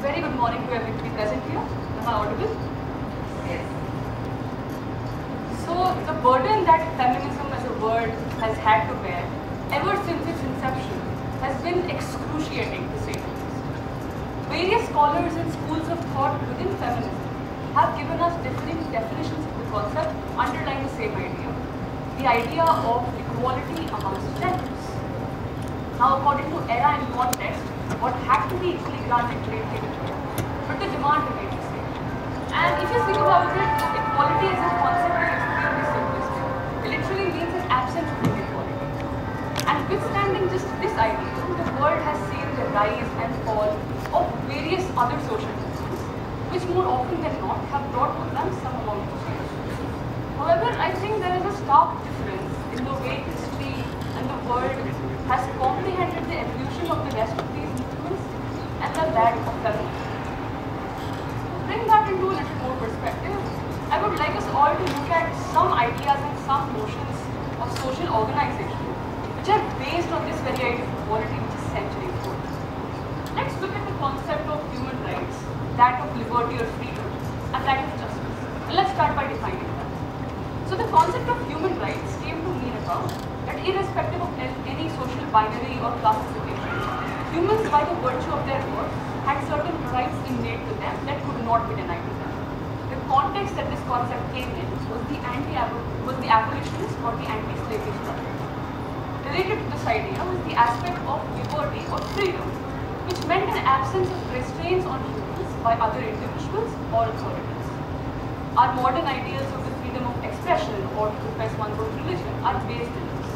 Very good morning to everybody present here. Am I audible? Yes. So the burden that feminism as a word has had to bear ever since its inception has been excruciating, to say the least. Various scholars and schools of thought within feminism have given us different definitions of the concept underlying the same idea, the idea of equality amongst genders. Now, according to era and context, what had to be equally granted trade came to, but the demand remained the same. And if you think about it, equality as a concept is extremely simplistic. It literally means an absence of inequality. And withstanding just this idea, the world has seen the rise and fall of various other social movements, which more often than not have brought with them some amount of change. However, I think there is a stark difference in the way history and the world has comprehended the evolution of the rest of these movements and the that of feminism. To bring that into a little more perspective, I would like us all to look at some ideas and some notions of social organization which are based on this very idea of equality which is centuries old. Let's look at the concept of human rights, that of liberty or freedom, and that of justice. And let's start by defining that. So the concept of human rights came to mean about that irrespective of any social binary or classification, humans by the virtue of their birth had certain rights innate to them that could not be denied to them. The context that this concept came in was the abolitionist or the anti-slavery struggle. Related to this idea was the aspect of liberty or freedom, which meant an absence of restraints on humans by other individuals or authorities. Our modern ideas of the freedom of expression or to profess one's own religion are based in this.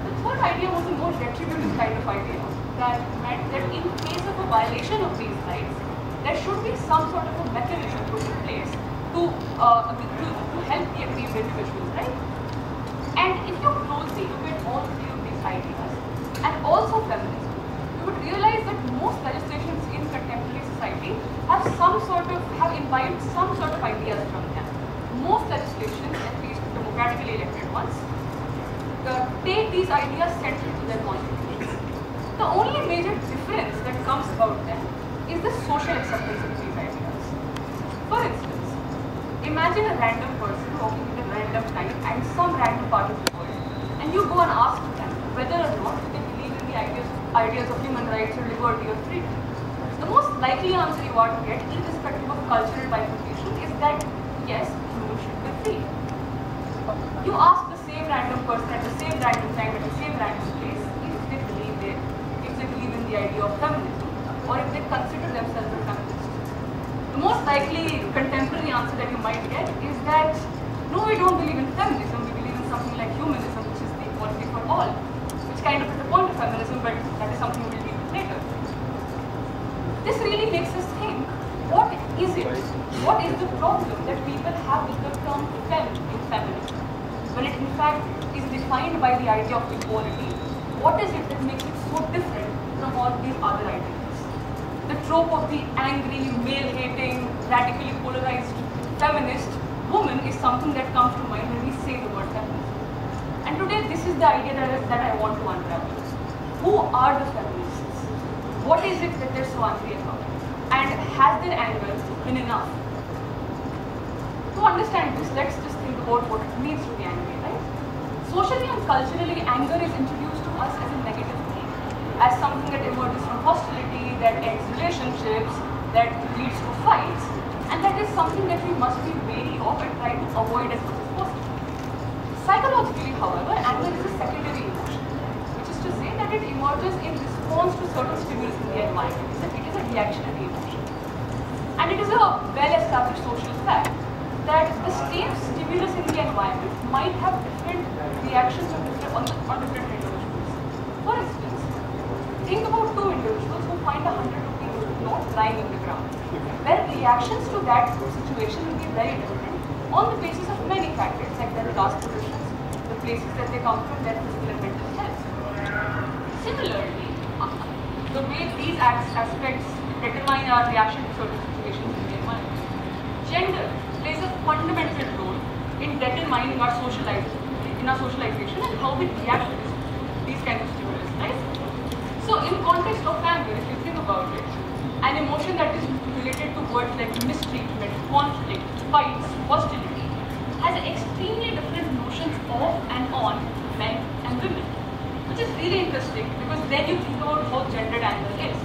The third idea was a more retributive kind of idea that meant that in case of a violation of these rights, there should be some sort of a mechanism put in place to help the aggrieved individuals, right? And if you closely look at all three of these ideas, and also feminism, you would realize that most legislations in contemporary society have imbibed some sort of ideas from them. Most legislations, at least democratically elected ones, take these ideas central to their constitutions. The only major difference that comes about them is the social acceptance of these ideas. For instance, imagine a random person walking at a random time and some random part of the world, and you go and ask them whether or not they believe in the ideas of human rights or liberty or freedom. The most likely answer you are to get, irrespective of cultural bifurcation, is that yes, humans should be free. You ask the same random person at the same random time at the same random place if they believe in the idea of feminism or if they consider themselves a feminist. The most likely contemporary answer that you might get is that no, we don't believe in feminism, we believe in something like humanism, which is the equality for all, which kind of is the point of feminism, but that is something we'll deal with later. This really makes us think, what is it? What is the problem that people have with the term fem in feminism? When it in fact is defined by the idea of equality, what is it that makes it so different from all these other ideas? The trope of the angry, male-hating, radically polarized feminist woman is something that comes to mind when we say the word feminism. And today this is the idea that I want to unravel. Who are the feminists? What is it that they're so angry about? And has their anger been enough? To understand this, let's just think about what it means to be angry, right? Socially and culturally, anger is introduced to us as a negative thing, as something that emerges from hostility, that ends relationships, that leads to fights, and that is something that we must be wary of and try to avoid as much as possible. Psychologically, however, anger is a secondary emotion, which is to say that it emerges in response to certain stimulus in the environment. It is a reactionary emotion. And it is a well-established social fact that the same stimulus in the environment might have different reactions on different individuals. For instance, think about two individuals who find 100 rupees note lying on the ground, where reactions to that situation will be very different on the basis of many factors like their class positions, the places that they come from, their physical and mental health. Similarly, the way these aspects determine our reaction to certain situations in the environment. Gender plays a fundamental role in determining our socialization and how we react to these kinds of stimulus, right? So in context of anger, if you think about it, an emotion that words like mistreatment, conflict, fights, hostility, has extremely different notions of and on men and women, which is really interesting because then you think about how gendered anger is.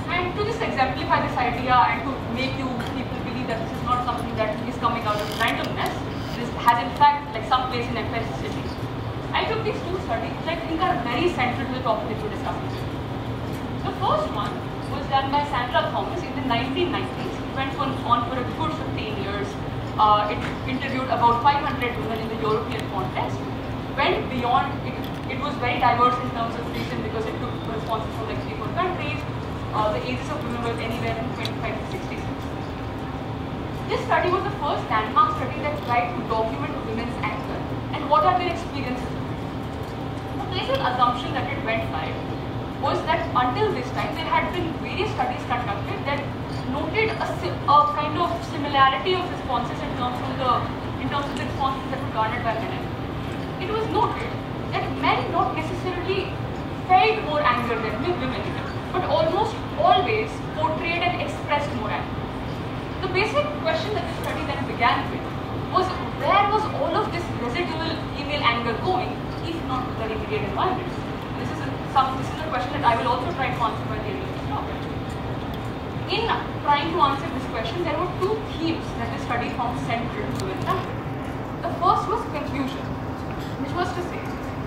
And to just exemplify this idea and to make you people believe that this is not something that is coming out of randomness, this has in fact like some place in empiricity. I took these two studies which I think are very central to the topic that we're discussing. The first one was done by Sandra Thomas in the 1990s. It went on for a good 15 years. It interviewed about 500 women in the European context. Went beyond, it was very diverse in terms of region because it took responses from like 3-4 countries. The ages of women were anywhere from 25 to 66. This study was the first landmark study that tried to document women's anger and what are their experiences. The basic assumption that it went by was that until this time there had been various studies conducted that noted a kind of similarity of responses in terms of the responses that were garnered by men. It was noted that men not necessarily felt more anger than women, but almost always portrayed and expressed more anger. The basic question that the study then began with was where was all of this residual female anger going, if not to their immediate environment? This is a question that I will also try to answer by the end of this talk. In trying to answer this question, there were two themes that the study found central to women's anger. The first was confusion, which was to say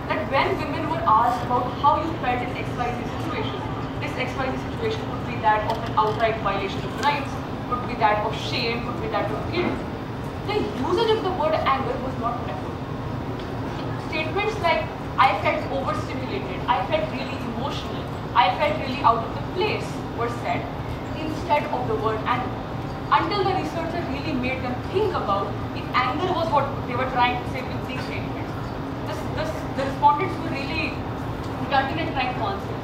that when women were asked about how you felt in XYZ situation, this XYZ situation could be that of an outright violation of rights, could be that of shame, could be that of guilt. The usage of the word anger was not preferred. Statements like, I felt overstimulated, I felt really emotional, I felt really out of the place were said instead of the word anger. Until the researcher really made them think about if anger was what they were trying to say with these statements. The respondents were really gutted and trying to answer.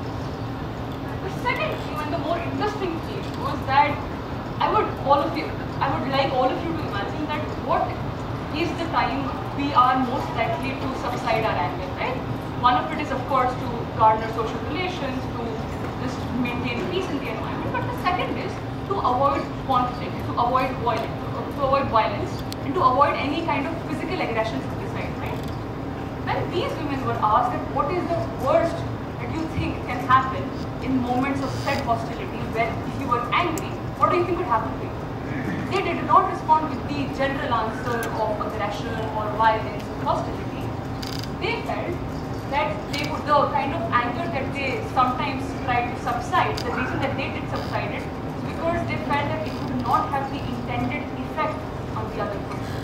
The second theme and the more interesting theme was that I would like all of you to imagine that what is the time we are most likely to subside our anger, right? One of it is of course to garner social relations, to just maintain peace in the environment, but the second is to avoid conflict, to avoid violence, and to avoid any kind of physical aggression from the side, right? When these women were asked that what is the worst that you think can happen in moments of said hostility, where if you were angry, what do you think would happen to you? They did not respond with the general answer of aggression or violence or hostility. They felt that the kind of anger that they sometimes tried to subside, the reason that they did subside it is because they felt that it would not have the intended effect on the other person.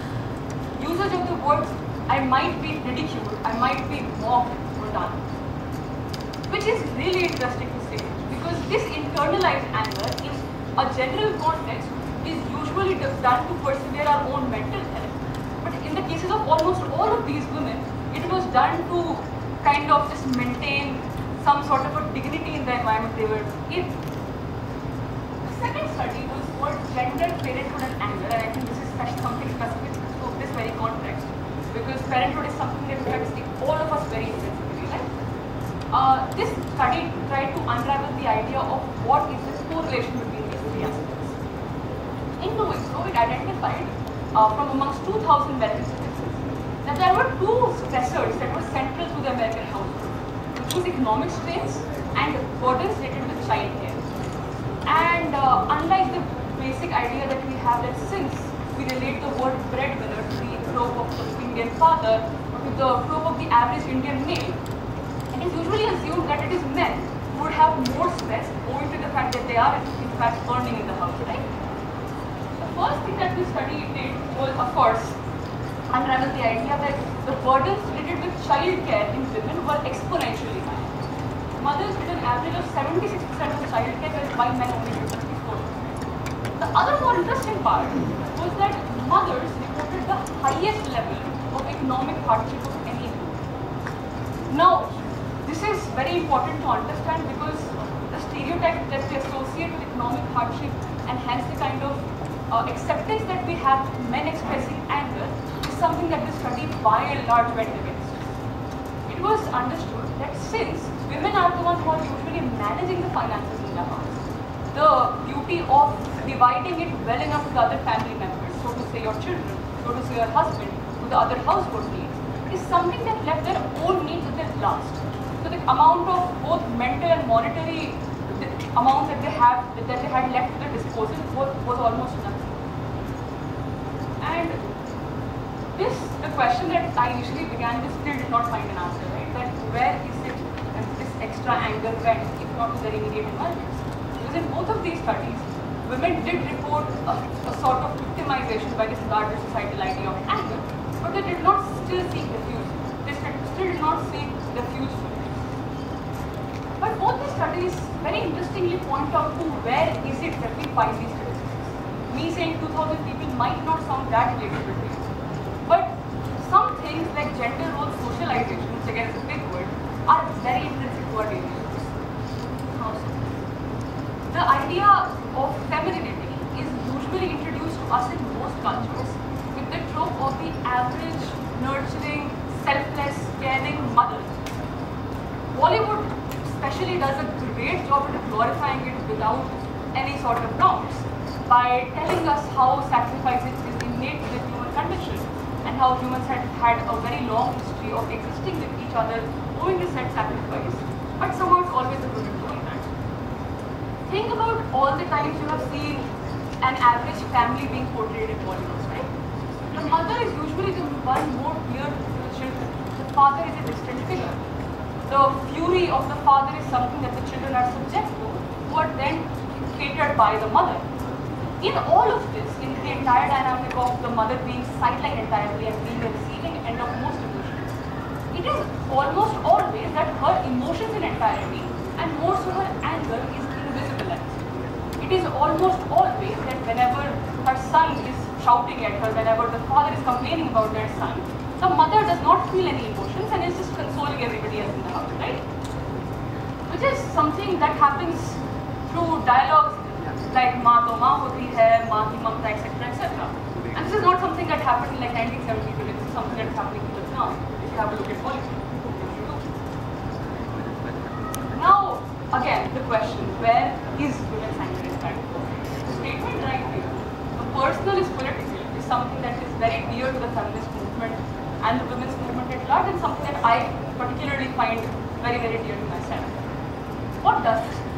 Usage of the words, I might be ridiculed, I might be mocked, were done. Which is really interesting to say, because this internalized anger in a general context is usually done to persevere our own mental health. But in the cases of almost all of these women, it was done to kind of just maintain some sort of a dignity in the environment they were in. The second study was called Gender, Parenthood and Anger, and I think this is something specific to this very context, because parenthood is something that affects all of us very intensively, right? This study tried to unravel the idea of what is this correlation between these three aspects. In doing so, it identified from amongst 2,000 American citizens that there were two stressors that were central to the American household, which was economic strains and burdens related with childcare. And unlike the basic idea that we have that since we relate the word breadwinner to the trope of the Indian father or to the trope of the average Indian male, it is usually assumed that it is men who would have more stress owing to the fact that they are in fact earning in the house, right? The first thing that this study did was, of course, unravel the idea that the burdens related with childcare in women were exponentially high. Mothers did an average of 76% of childcare, whereas while men only did 54%. The other more interesting part was that mothers reported the highest level of economic hardship of any group. Now, this is very important to understand because the stereotype that we associate with economic hardship and hence the kind of acceptance that we have men expressing anger is something that the study by and large went against. It was understood that since women are the ones who are usually managing the finances in the house, the beauty of dividing it well enough to the other family members, so to say your children, so to say your husband, to the other household needs, is something that left their own needs at their last. So the amount of both mental and monetary amount that they had left to their disposal was almost nothing. And the question that I initially began with still did not find an answer, right? That where is it that this extra anger went, if not to their immediate environments? Because in both of these studies, women did report a sort of victimization by this larger societal idea of anger, but they did not still seek refuge. They still did not seek refuge from it. But both these studies very interestingly point out to where is it that we find these statistics. Me saying 2,000 people might not sound that relatable to you. But some things like gender role socialization, which again is a big word, are very intrinsic to our daily lives. How so? The idea of femininity is usually introduced to us in most cultures with the trope of the average, nurturing, selfless, caring mother. Bollywood especially does a great job at glorifying it without any sort of bounds by telling us how sacrifice is innate to the human condition and how humans had a very long history of existing with each other, owing to said sacrifice, but somehow it's always the women doing that. Think about all the times you have seen an average family being portrayed in Bollywood, right? The mother is usually the one more dear to the children. The father is a distant figure. The fury of the father is something that the children are subject to, who are then catered by the mother. In all of this, in the entire dynamic of the mother being sidelined entirely and being the receiving end of most emotions, it is almost always that her emotions in entirety, and more so her anger, is invisibilized. It is almost always that whenever her son is shouting at her, whenever the father is complaining about their son, the mother does not feel any emotions and is just consoling everybody else in the house, right? Which is something that happens through dialogues like "maa to maa hoti hai, maa ki mamta," etc., etc. And this is not something that happened in like 1970 today. This is something that is happening to us now. If you have a look at politics. Now, again, the question: where is women's anger in fact? The statement right here, the personal is political, is something that is very dear to the feminist movement and the women's movement at large, and something that I particularly find very, very dear to myself. What does this mean?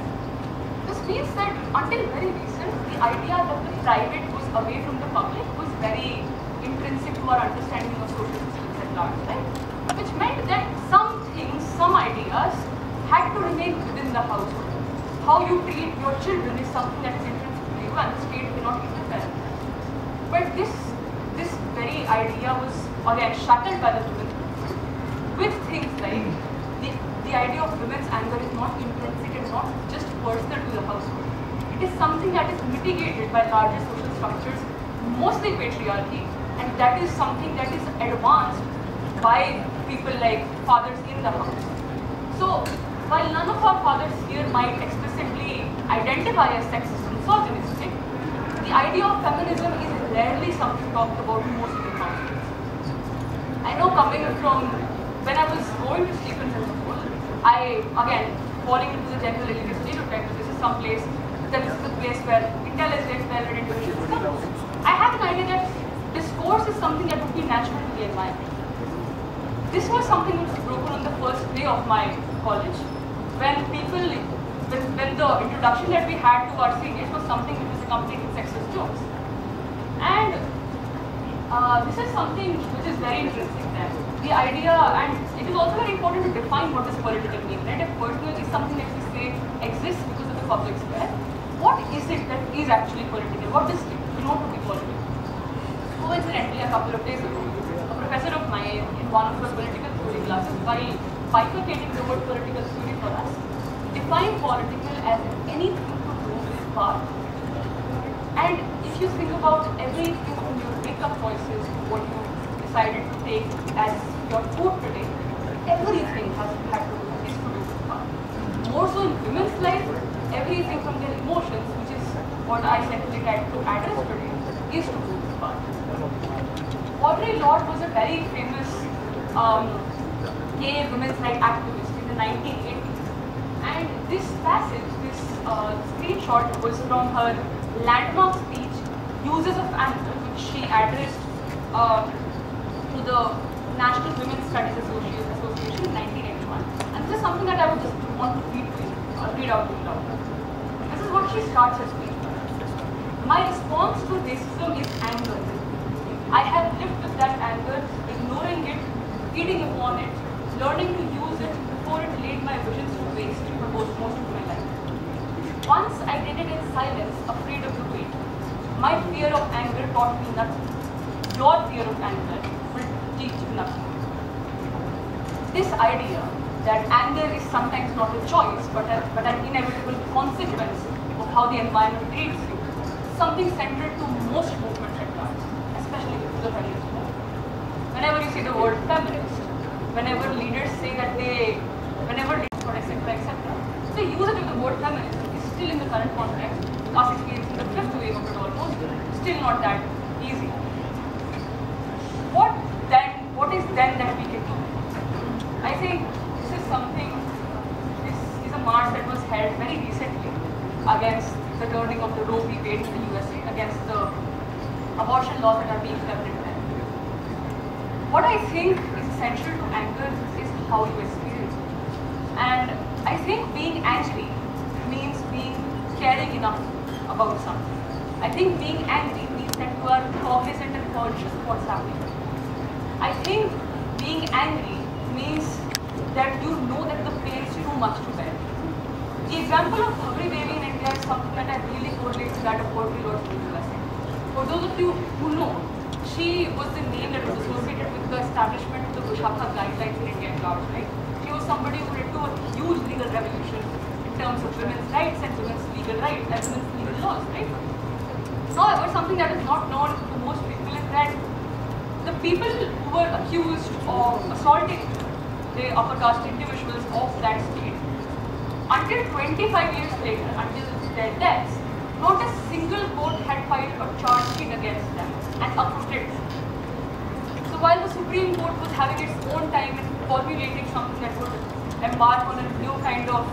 This means that until very recent, the idea that the private goes away from the public was very intrinsic to our understanding of social systems at large, right? Which meant that some things, some ideas had to remain within the household. How you treat your children is something that is intrinsic to you and the state cannot interfere. But this very idea was again shattered by the women's movement with things like the idea of women's anger is not intrinsic and not just personal to the household. It is something that is mitigated by larger social structures, mostly patriarchy, and that is something that is advanced by people like fathers in the house. So, while none of our fathers here might explicitly identify as sexist and misogynistic, the idea of feminism is rarely something talked about in most of the households. I know coming from when I was going to Stephen's School, I, again, falling into the general religious stereotype, this is some place, that is the place where intelligent, well-read individuals come. I had an idea that discourse is something that would be natural to the environment. This was something which was broken on the first day of my college, when the introduction that we had to our seniors was something which was accompanied with sexist jokes. And this is something which is very intrinsic then. The idea, and it is also very important to define what does political mean, right? If personal is something that we say exists because of the public square, what is it that is actually political? What does it denote to be political? Coincidentally, a couple of days ago, a professor of mine in one of her political theory classes, while bifurcating the word political theory for us, defined political as anything to do with power. And if you think about everything from your wake-up choices to what you decided to take as your food today, everything has had to do is to do with power. More so in women's life, everything from their emotions, which is what I essentially tried to address today, is to do with power. Audre Lorde was a very famous gay women's rights activist in the 1980s, and this passage, this screenshot was from her landmark speech, Uses of Anger, which she addressed to the National Women's Studies Association in 1981. And this is something that I would just want to read out to you now. This is what she starts her speech. My response to racism is anger. I have lived with that anger, ignoring it, feeding upon it, learning to use it before it laid my visions to waste for most of my life. Once I did it in silence, afraid of the weight. My fear of anger taught me nothing. Your fear of anger will teach you nothing. This idea that anger is sometimes not a choice but an inevitable consequence of how the environment treats you is something central to most movements at large, especially the feminist movement. Whenever you see the word feminist, whenever leaders say that whenever leaders, etc., the usage of the word feminist is still in the current context, us experiencing the fifth wave of it almost, still not that easy. What is then that we can do? I think this is a march that was held very recently against the turning of the Roe v. Wade in the USA, against the abortion laws that are being implemented there. What I think is essential to anger is how you experience it. And I think being angry means being caring enough about something. I think being angry means that you are cognizant and conscious of what's happening. I think being angry means that you know that the pain is too much to bear. The example of Bhavri Devi in India is something that I really correlate to that of Audre Lorde in the USA. For those of you who know, she was the name that was associated with the establishment of the Vishakha guidelines in India at large, right? She was somebody who led to a huge legal revolution in terms of women's rights and women's legal rights and women's legal laws, right? However, something that is not known to most people is that the people who were accused of assaulting the upper caste individuals of that state, until 25 years later, until their deaths, not a single court had filed a charge sheet against them and acquitted them. So while the Supreme Court was having its own time in formulating something that would embark on a new kind of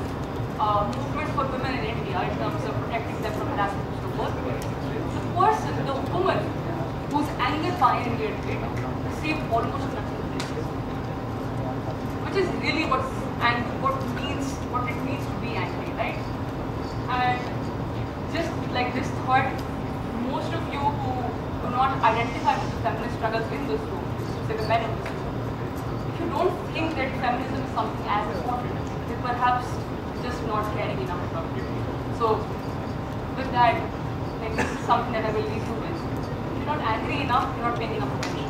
movement for women in India in terms of protecting them from harassment in the workplace, the woman whose anger pioneered it received almost nothing, which is really what it means to be angry, right? And just like this thought, most of you who do not identify with the feminist struggles in this room, say the men in this room, if you don't think that feminism is something as important, then perhaps just not caring enough about it. So with that, like, this is something that I will leave you with. If you're not angry enough, you're not paying enough attention.